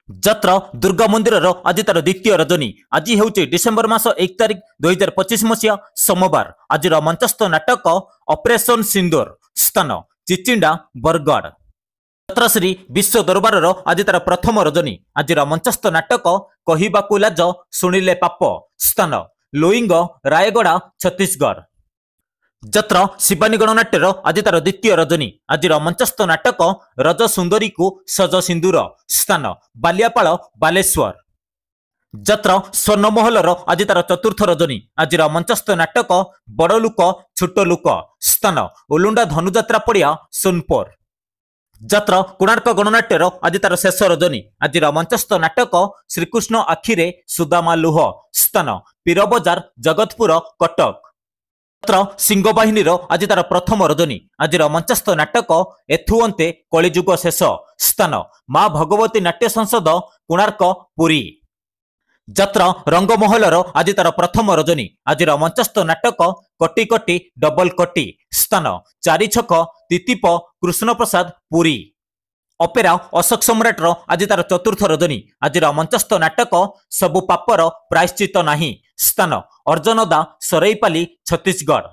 जत्र दुर्गा मंदिर आज तार द्वितीय रजनी। आज हूँ डिसेम्बर मास 1 तारिख 2025 मसीहा सोमवार। आज मंचस्थ नाटक ऑपरेशन सिंदूर, स्थान चिचिंडा बरगढ़। जत्र श्री विश्व दरबार आज तार प्रथम रजनी। आज मंचस्थ नाटक कहिबाकु लाज शुणिले पाप, स्थान लोईंग रायगड़ा छत्तीसगढ़। जत्र शिवानी गणनाट्यर आज तार द्वितीय रजनी। आज मंचस्थ नाटक रज सुंदरी को सज सिंदूर, स्थान बालियापाल बालेश्वर। जत्र स्वर्णमहल आज तार चतुर्थ रजनी। आज मंचस्थ नाटक बड़ लुक छोट लुक, स्थान ओलुंडा धनुजात्रा पड़िया सोनपुर। जत्र कोणार्क गणनाट्यर आज तार शेष रजनी। आज मंचस्थ नाटक श्रीकृष्ण आखिरे सुदामा लुह, स्थान पीरबजार जगतपुर कटक। जत्र सिंहबाहिनी आज तार प्रथम रजनी। आज मंचस्थ नाटक एथुअंते कलिजुग शेष, स्थान मां भगवती नाट्य संसद कोणार्क पुरी। जत्र रंगमहल आज तार प्रथम रजनी। आज मंचस्थ नाटक कटी कटी डबल कटी, स्थान चारि छक तितीप कृष्ण प्रसाद पुरी। अपेरा अशोक सम्राट आज तार चतुर्थ रजनी। आज मंचस्थ नाटक सबु पापर प्रायश्चित नाही, स्थान अर्जनदा सरईपाली छत्तीसगढ़।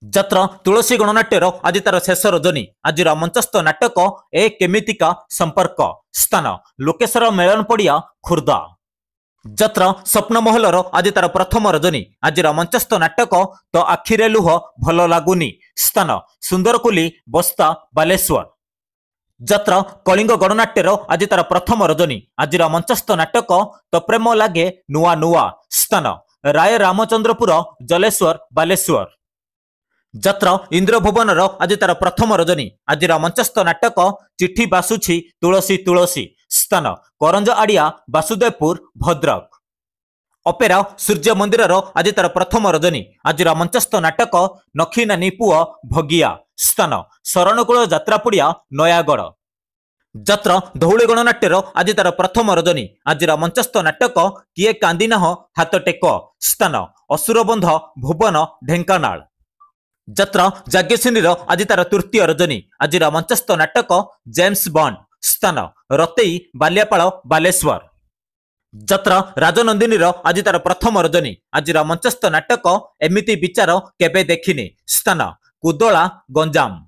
जत्र तुलसी गणनाट्यर आज तार शेष रजनी। आज मंचस्थ नाटक ए केमितिका संपर्क, स्थान लोकेश्वर मेलन पड़िया खुर्दा। जत्र स्वप्नमहल आज तार प्रथम रजनी। आज मंचस्थ नाटक तो आखिरे लुह भल लागुनी, स्थान सुंदरकुली बस्ता बालेश्वर। जत्र कलिंग गणनाट्यर आज तार प्रथम रजनी। आज मंचस्थ नाटक तो प्रेम लागे नुआ नुआ, स्थान राय रामचंद्रपुर जलेश्वर बालेश्वर। जत्र इंद्रभुवन आज तार प्रथम रजनी। आज मंचस्थ नाटक चिठी बासुछि तुलसी तुलसी, स्थान करंज आड़िया वासुदेवपुर भद्रक। अपेरा सूर्य मंदिर आज तार प्रथम रजनी। आज मंचस्थ नाटक नखी नानी पुआ भगिया, स्थान शरणकुल जात्रापुड़िया नयागढ़। जत्र धौली गणनाट्यर आज तार प्रथम रजनी। आज मंचस्थ नाटक किए कांदिना हाथ टेक, स्थान असुरबंध भुवन ढेंकानाल। जत्र जाग्ञसेनी आज तार तृतीय रजनी। आज मंचस्थ नाटक जेम्स बॉन्ड, स्थान रतेई बालियापाल बालेश्वर। जत्र राजनंदिनी आज तार प्रथम रजनी। आज मंचस्थ नाटक एमिति विचार केबे देखिनी, स्थान कुदला गंजाम।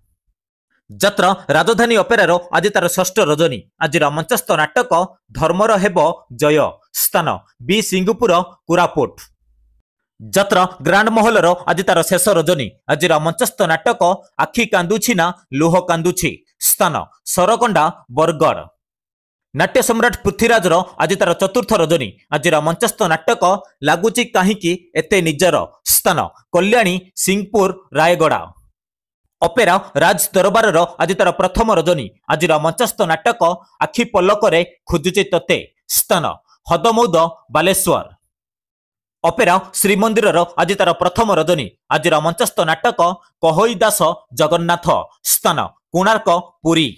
जत्र राजधानी अपेरार आज तार षष्ठ रजनी। आज मंचस्थ नाटक धर्मर हेब जय, स्थान बी सिंगपुर कोरापुट। जत्र ग्रांड महल आज तार शेष रजनी। आज मंचस्थ नाटक आखि कांदुछि ना लुह कांदुछि, स्थान सरकंडा बरगढ़। नाट्य सम्राट पृथ्वीराज आज तार चतुर्थ रजनी। आज मंचस्थ नाटक लागुची काहींकी एते निजर, स्थान कल्याणी सिंहपुर रायगड़ा। अपेरा राज दरबार आज तार प्रथम रजनी। आज मंचस्थ नाटक आखि पलकरे खोजुचे तते, स्थान हदमौद बालेश्वर। अपेरा श्रीमंदिर आज तार प्रथम रजनी। आज मंचस्थ नाटक कहोई दास जगन्नाथ, स्थान कोणार्क पुरी।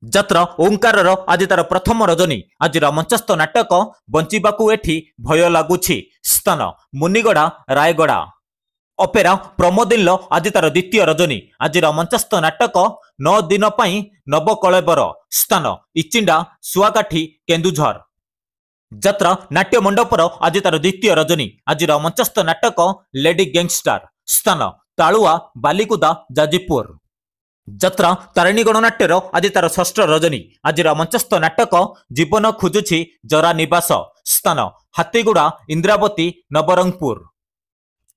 जत्र ओंकार आज तार प्रथम रजनी। आज मंचस्थ नाटक बंचिबाकू एठी भय लागुछि, स्थान मुनिगड़ा रायगड़ा। अपेरा प्रमोदिन आज तार द्वितीय रजनी। आज मंचस्थ नाटक 9 दिन पाई नवकलेबर, स्थान इचिंडा सुआकाठी केन्दुझर। जत्र नाट्य मंडपर आज तार द्वितीय रजनी। आज मंचस्थ नाटक लेडी गैंगस्टर, स्थान तालुआ बालिकुदा जाजीपुर। जत्र तारिणी गणनाट्यर आज तार षष्ठ रजनी। आज मंचस्थ नाटक जीवन खोजुछि जरा निवास, स्थान हाथीगुड़ा इंद्रावती नवरंगपुर।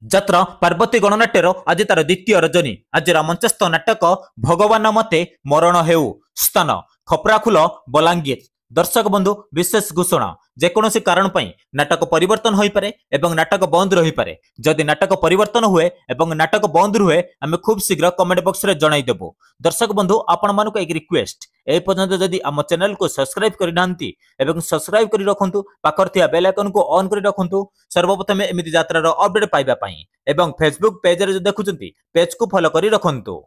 जत्र पार्वती गणनाट्यर आज तार द्वितीय रजनी। आज मंचस्थ नाटक भगवान मते मरण हेउ, स्थान खपराखुल बलांगीर। दर्शक बंधु विशेष घोषणा, जेकोसी कारण नाटक परिवर्तन हो पारे एवं नाटक बंद रही पारे। जदि नाटक परिवर्तन हुए एवं नाटक बंद रुहे आम खूब शीघ्र कमेंट बॉक्स रे जणाइदेबु। दर्शक बंधु आपण मानक एक रिक्वेस्ट, ए पर्यंत जदि आम चैनल को सब्सक्राइब करिनांती एवं सब्सक्राइब करि रखंतु, पाखर थिया बेल आइकन को ऑन करि रखंतु सर्वप्रथम एमिति यात्रा रो अपडेट पाइबा पई। एवं फेसबुक पेज रे जो देखुचंती पेज को फॉलो करि रखंतु।